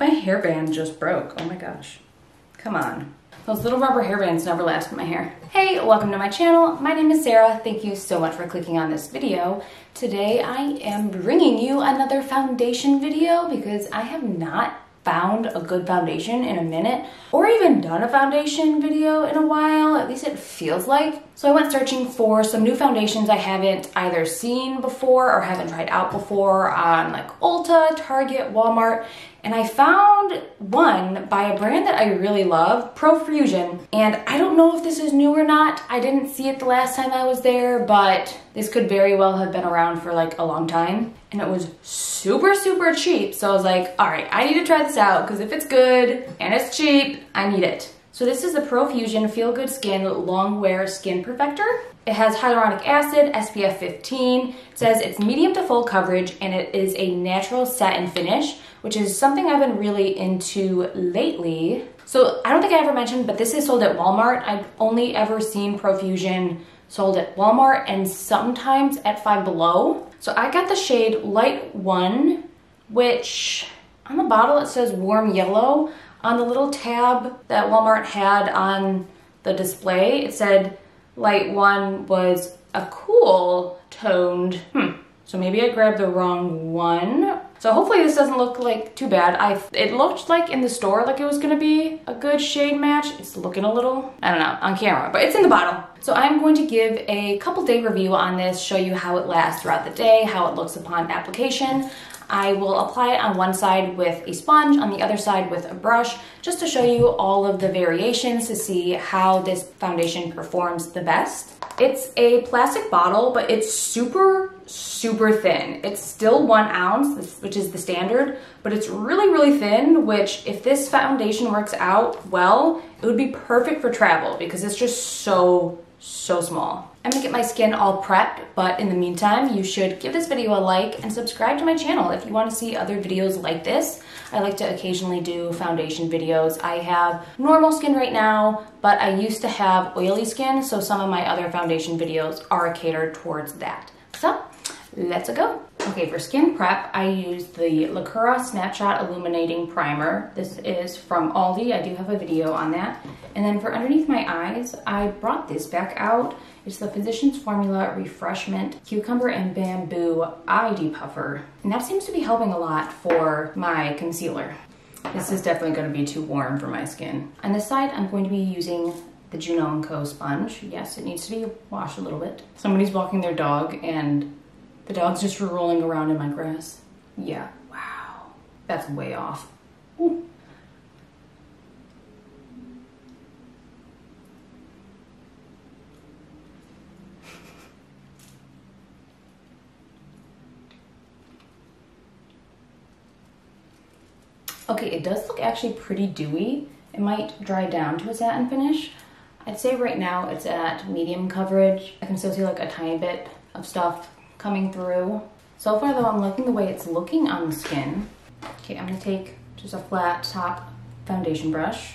my hairband just broke. Oh my gosh. Come on. Those little rubber hairbands never last in my hair. Hey, welcome to my channel. My name is Sarah. Thank you so much for clicking on this video. Today I am bringing you another foundation video because I have not found a good foundation in a minute, or even done a foundation video in a while, at least it feels like. So I went searching for some new foundations I haven't either seen before or haven't tried out before on like Ulta, Target, Walmart, and I found one by a brand that I really love, Profusion. And I don't know if this is new or not. I didn't see it the last time I was there, but this could very well have been around for like a long time. And it was super, super cheap. So I was like, all right, I need to try this out because if it's good and it's cheap, I need it. So this is the Profusion Feel Good Skin Long Wear Skin Perfector. It has hyaluronic acid, SPF 15. It says it's medium to full coverage and it is a natural satin finish, which is something I've been really into lately. So I don't think I ever mentioned, but this is sold at Walmart. I've only ever seen Profusion sold at Walmart and sometimes at Five Below. So I got the shade Light 1, which on the bottle it says warm yellow. On the little tab that Walmart had on the display, it said Light 1 was a cool toned. So maybe I grabbed the wrong one. So hopefully this doesn't look like too bad. It looked like in the store like it was gonna be a good shade match. It's looking a little, I don't know, on camera, but it's in the bottle. So I'm going to give a couple day review on this, show you how it lasts throughout the day, how it looks upon application. I will apply it on one side with a sponge, on the other side with a brush, just to show you all of the variations to see how this foundation performs the best. It's a plastic bottle, but it's super, super thin. It's still 1 ounce, which is the standard, but it's really, really thin, which if this foundation works out well, it would be perfect for travel because it's just so small. I'm gonna get my skin all prepped, but in the meantime, you should give this video a like and subscribe to my channel if you want to see other videos like this. I like to occasionally do foundation videos. I have normal skin right now, but I used to have oily skin, so some of my other foundation videos are catered towards that. So, let's go. Okay, for skin prep, I used the Lacura Snapshot Illuminating Primer. This is from Aldi. I do have a video on that. And then for underneath my eyes, I brought this back out. It's the Physicians Formula Refreshment Cucumber and Bamboo Eye Depuffer. And that seems to be helping a lot for my concealer. This is definitely going to be too warm for my skin. On this side, I'm going to be using the Juno & Co. sponge. Yes, it needs to be washed a little bit. Somebody's walking their dog and the dog's just rolling around in my grass. Yeah, wow. That's way off. Ooh. Okay, it does look actually pretty dewy. It might dry down to a satin finish. I'd say right now it's at medium coverage. I can still see like a tiny bit of stuff coming through. So far though, I'm liking the way it's looking on the skin. Okay, I'm gonna take just a flat top foundation brush.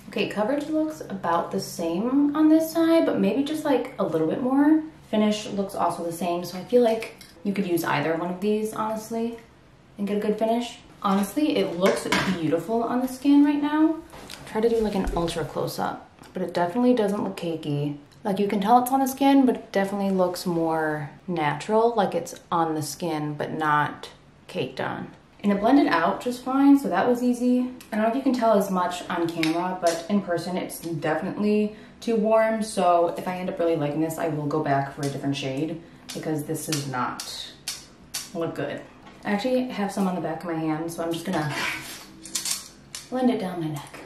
Okay, coverage looks about the same on this side, but maybe just like a little bit more. Finish looks also the same, so I feel like you could use either one of these, honestly, and get a good finish. Honestly, it looks beautiful on the skin right now. Try to do like an ultra close-up, but it definitely doesn't look cakey. Like you can tell it's on the skin, but it definitely looks more natural, like it's on the skin, but not caked on. And it blended out just fine, so that was easy. I don't know if you can tell as much on camera, but in person it's definitely too warm, so if I end up really liking this, I will go back for a different shade because this does not look good. I actually have some on the back of my hand, so I'm just gonna blend it down my neck.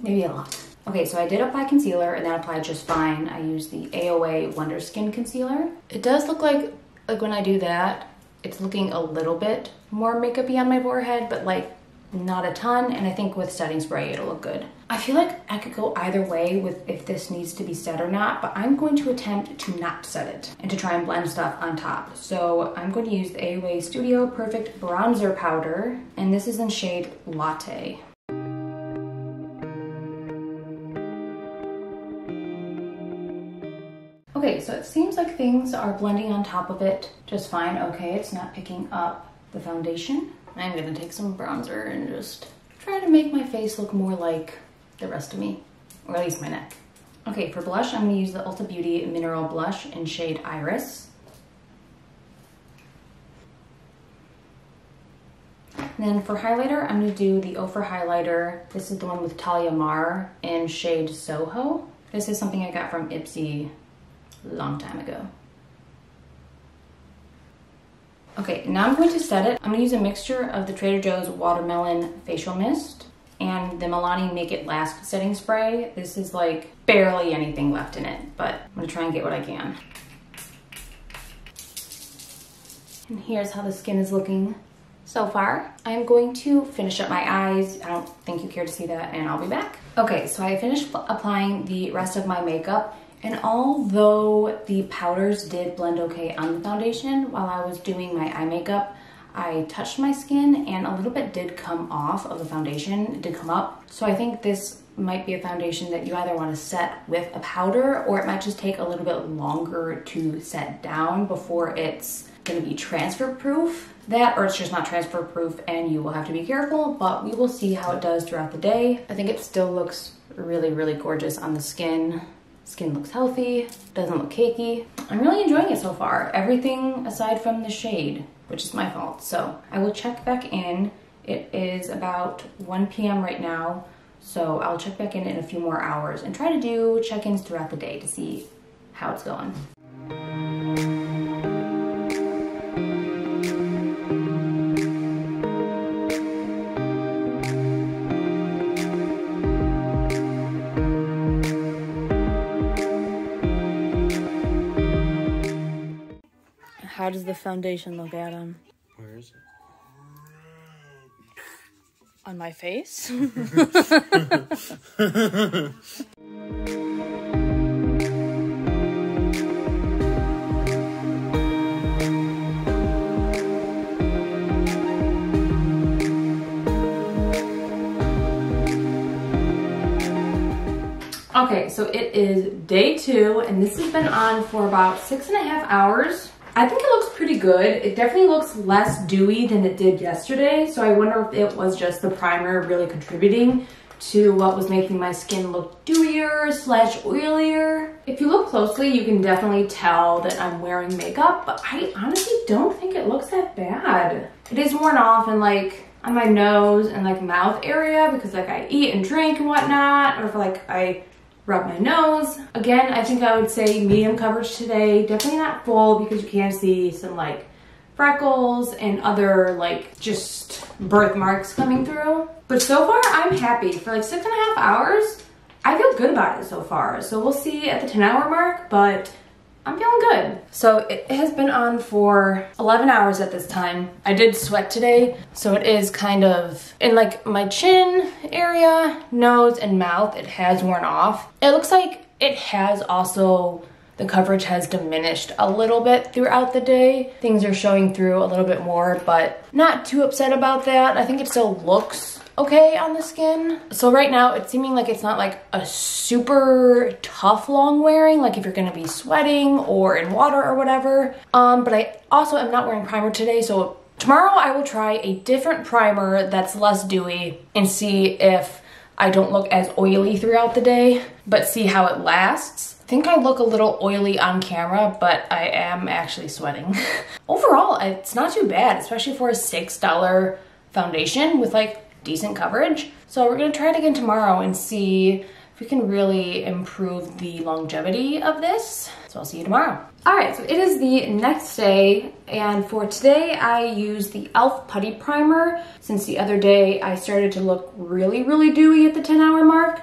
Maybe a lot. Okay, so I did apply concealer and that applied just fine. I used the AOA Wonder Skin Concealer. It does look like when I do that, it's looking a little bit more makeup-y on my forehead, but like not a ton, and I think with setting spray it'll look good. I feel like I could go either way with if this needs to be set or not, but I'm going to attempt to not set it and to try and blend stuff on top. So I'm going to use the AOA Studio Perfect Bronzer Powder, and this is in shade Latte. Okay, so it seems like things are blending on top of it just fine. Okay, it's not picking up the foundation. I'm gonna take some bronzer and just try to make my face look more like the rest of me, or at least my neck. Okay, for blush, I'm gonna use the Ulta Beauty Mineral Blush in shade Iris. And then for highlighter, I'm gonna do the Ofra highlighter. This is the one with Talia Mar in shade Soho. This is something I got from Ipsy a long time ago. Okay, now I'm going to set it. I'm gonna use a mixture of the Trader Joe's Watermelon Facial Mist and the Milani Make It Last Setting Spray. This is like barely anything left in it, but I'm gonna try and get what I can. And here's how the skin is looking so far. I'm going to finish up my eyes. I don't think you care to see that, and I'll be back. Okay, so I finished applying the rest of my makeup, and although the powders did blend okay on the foundation, while I was doing my eye makeup, I touched my skin and a little bit did come off of the foundation. It did come up. So I think this might be a foundation that you either want to set with a powder, or it might just take a little bit longer to set down before it's going to be transfer proof. That, or it's just not transfer proof and you will have to be careful, but we will see how it does throughout the day. I think it still looks really, really gorgeous on the skin. Skin looks healthy, doesn't look cakey. I'm really enjoying it so far. Everything aside from the shade, which is my fault. So I will check back in. It is about 1 p.m. right now, so I'll check back in a few more hours and try to do check-ins throughout the day to see how it's going. How does the foundation look, Adam? Where is it? On my face? Okay, so it is day 2, and this has been on for about 6.5 hours. I think it looks pretty good. It definitely looks less dewy than it did yesterday, so I wonder if it was just the primer really contributing to what was making my skin look dewier / oilier. If you look closely, you can definitely tell that I'm wearing makeup, but I honestly don't think it looks that bad. It is worn off and like on my nose and like mouth area because like I eat and drink and whatnot, or if like I rub my nose. Again, I think I would say medium coverage today. Definitely not full because you can see some like freckles and other like just birthmarks coming through. But so far I'm happy. For like 6.5 hours, I feel good about it so far. So we'll see at the 10-hour mark, but I'm feeling good. So it has been on for 11 hours at this time. I did sweat today, so it is kind of in like my chin area, nose, and mouth, it has worn off. It looks like it has also, the coverage has diminished a little bit throughout the day. Things are showing through a little bit more, but not too upset about that. I think it still looks okay on the skin. So right now it's seeming like it's not like a super tough long wearing, like if you're gonna be sweating or in water or whatever. But I also am not wearing primer today, so tomorrow I will try a different primer that's less dewy and see if I don't look as oily throughout the day, but see how it lasts. I think I look a little oily on camera, but I am actually sweating. Overall, it's not too bad, especially for a $6 foundation with like decent coverage. So we're gonna try it again tomorrow and see if we can really improve the longevity of this. So I'll see you tomorrow. All right, so it is the next day, and for today I used the e.l.f. Putty Primer. Since the other day I started to look really, really dewy at the 10-hour mark.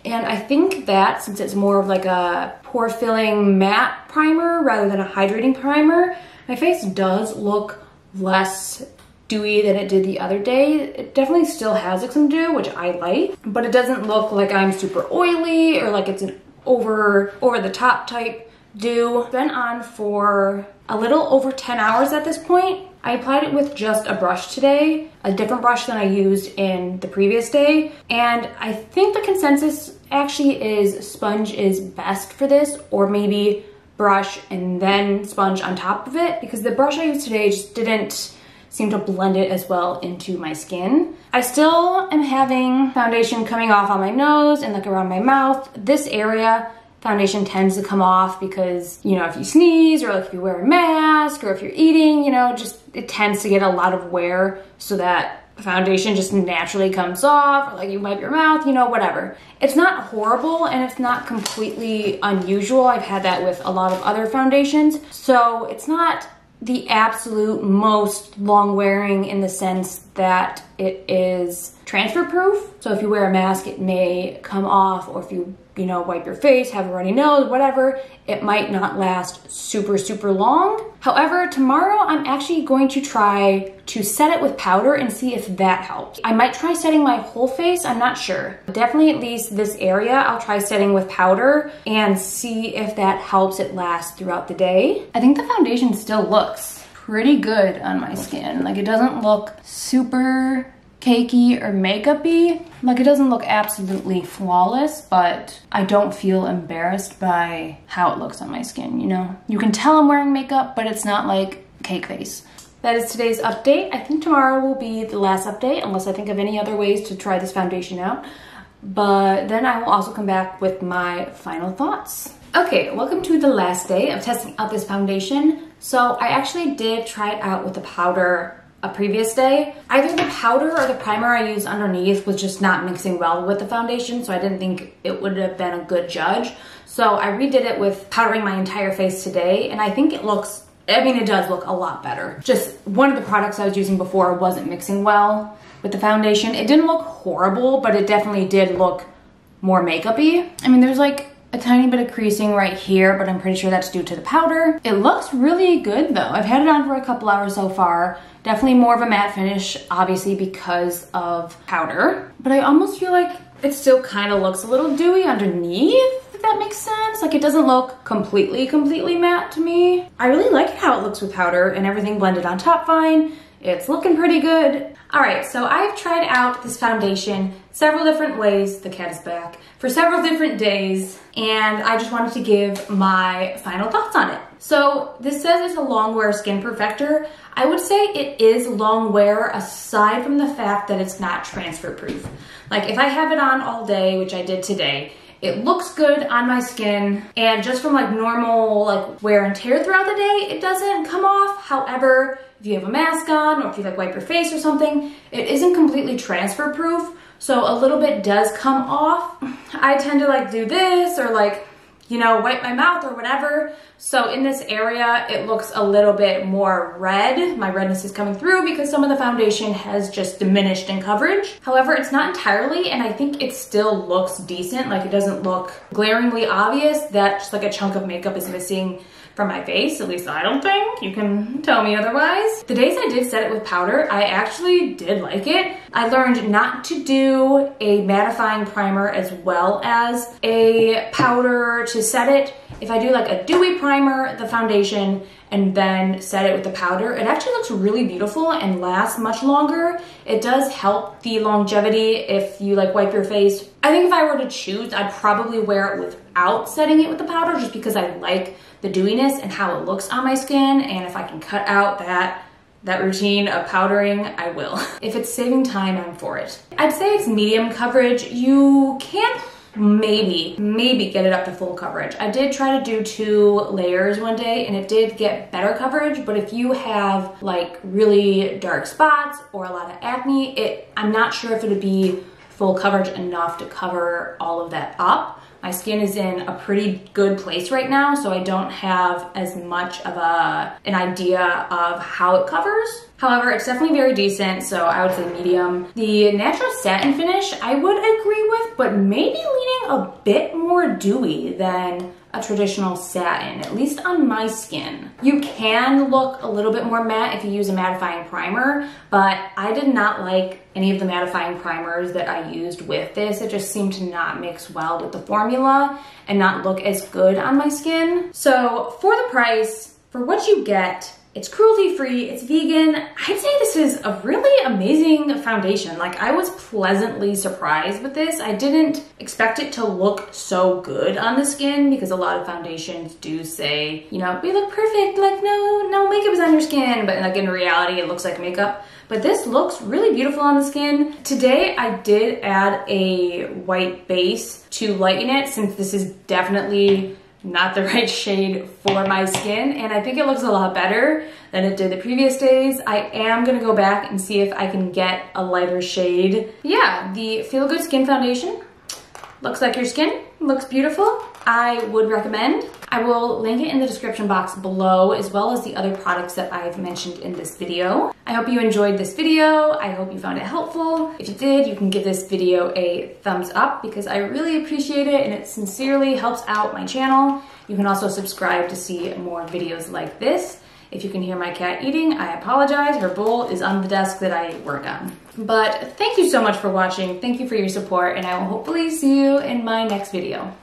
And I think that since it's more of like a pore filling matte primer rather than a hydrating primer, my face does look less dewy than it did the other day. It definitely still has like some dew, which I like, but it doesn't look like I'm super oily or like it's an over the top type dew. Been on for a little over 10 hours at this point. I applied it with just a brush today, a different brush than I used in the previous day. And I think the consensus actually is sponge is best for this, or maybe brush and then sponge on top of it, because the brush I used today just didn't seem to blend it as well into my skin. I still am having foundation coming off on my nose and like around my mouth. This area, foundation tends to come off because, you know, if you sneeze or like if you wear a mask or if you're eating, you know, just it tends to get a lot of wear, so that the foundation just naturally comes off, or like you wipe your mouth, you know, whatever. It's not horrible and it's not completely unusual. I've had that with a lot of other foundations. So it's not the absolute most long wearing in the sense that it is transfer proof. So if you wear a mask, it may come off, or if you know, wipe your face, have a runny nose, whatever, it might not last super, super long. However, tomorrow I'm actually going to try to set it with powder and see if that helps. I might try setting my whole face, I'm not sure. Definitely at least this area, I'll try setting with powder and see if that helps it last throughout the day. I think the foundation still looks pretty good on my skin. Like, it doesn't look super cakey or makeup-y. Like, it doesn't look absolutely flawless, but I don't feel embarrassed by how it looks on my skin, you know? You can tell I'm wearing makeup, but it's not like cake face. That is today's update. I think tomorrow will be the last update, unless I think of any other ways to try this foundation out. But then I will also come back with my final thoughts. Okay, welcome to the last day of testing out this foundation. So I actually did try it out with the powder a previous day. Either the powder or the primer I used underneath was just not mixing well with the foundation, so I didn't think it would have been a good judge. So I redid it with powdering my entire face today, and I think it looks, I mean, it does look a lot better. Just one of the products I was using before wasn't mixing well with the foundation. It didn't look horrible, but it definitely did look more makeup-y. I mean, there's like a tiny bit of creasing right here, but I'm pretty sure that's due to the powder. It looks really good though. I've had it on for a couple hours so far. Definitely more of a matte finish, obviously because of powder. But I almost feel like it still kind of looks a little dewy underneath, if that makes sense. Like, it doesn't look completely matte to me. I really like how it looks with powder and everything blended on top fine. It's looking pretty good. All right, so I've tried out this foundation several different ways, the cat is back, for several different days, and I just wanted to give my final thoughts on it. So this says it's a long wear skin perfector. I would say it is long wear aside from the fact that it's not transfer proof. Like, if I have it on all day, which I did today, it looks good on my skin, and just from like normal like wear and tear throughout the day, it doesn't come off. However, if you have a mask on or if you like wipe your face or something, it isn't completely transfer proof, so a little bit does come off. I tend to like do this or like, you know, wipe my mouth or whatever. So in this area, it looks a little bit more red. My redness is coming through because some of the foundation has just diminished in coverage. However, it's not entirely, and I think it still looks decent. Like, it doesn't look glaringly obvious that just like a chunk of makeup is missing from my face. At least I don't think. You can tell me otherwise. The days I did set it with powder, I actually did like it. I learned not to do a mattifying primer as well as a powder to set it. If I do like a dewy primer, the foundation, and then set it with the powder, it actually looks really beautiful and lasts much longer. It does help the longevity if you like wipe your face. I think if I were to choose, I'd probably wear it without setting it with the powder, just because I like the dewiness and how it looks on my skin, and if I can cut out that routine of powdering, I will. If it's saving time, I'm for it. I'd say it's medium coverage. You can maybe get it up to full coverage. I did try to do 2 layers one day and it did get better coverage, but if you have like really dark spots or a lot of acne, I'm not sure if it would be full coverage enough to cover all of that up. My skin is in a pretty good place right now, so I don't have as much of an idea of how it covers. However, it's definitely very decent, so I would say medium. The natural satin finish, I would agree with, but maybe leaning a bit more dewy than a traditional satin, at least on my skin. You can look a little bit more matte if you use a mattifying primer, but I did not like any of the mattifying primers that I used with this. It just seemed to not mix well with the formula and not look as good on my skin. So for the price, for what you get, It's cruelty-free, it's vegan. I'd say this is a really amazing foundation. Like, I was pleasantly surprised with this. I didn't expect it to look so good on the skin because a lot of foundations do say, you know, we look perfect, like no makeup is on your skin, but like in reality, it looks like makeup. But this looks really beautiful on the skin. Today, I did add a white base to lighten it since this is definitely not the right shade for my skin, and I think it looks a lot better than it did the previous days. I am gonna go back and see if I can get a lighter shade. Yeah, the Feel Good Skin Foundation looks like your skin, looks beautiful. I would recommend. I will link it in the description box below, as well as the other products that I've mentioned in this video. I hope you enjoyed this video. I hope you found it helpful. If you did, you can give this video a thumbs up because I really appreciate it and it sincerely helps out my channel. You can also subscribe to see more videos like this. If you can hear my cat eating, I apologize. Her bowl is on the desk that I work on. But thank you so much for watching. Thank you for your support, and I will hopefully see you in my next video.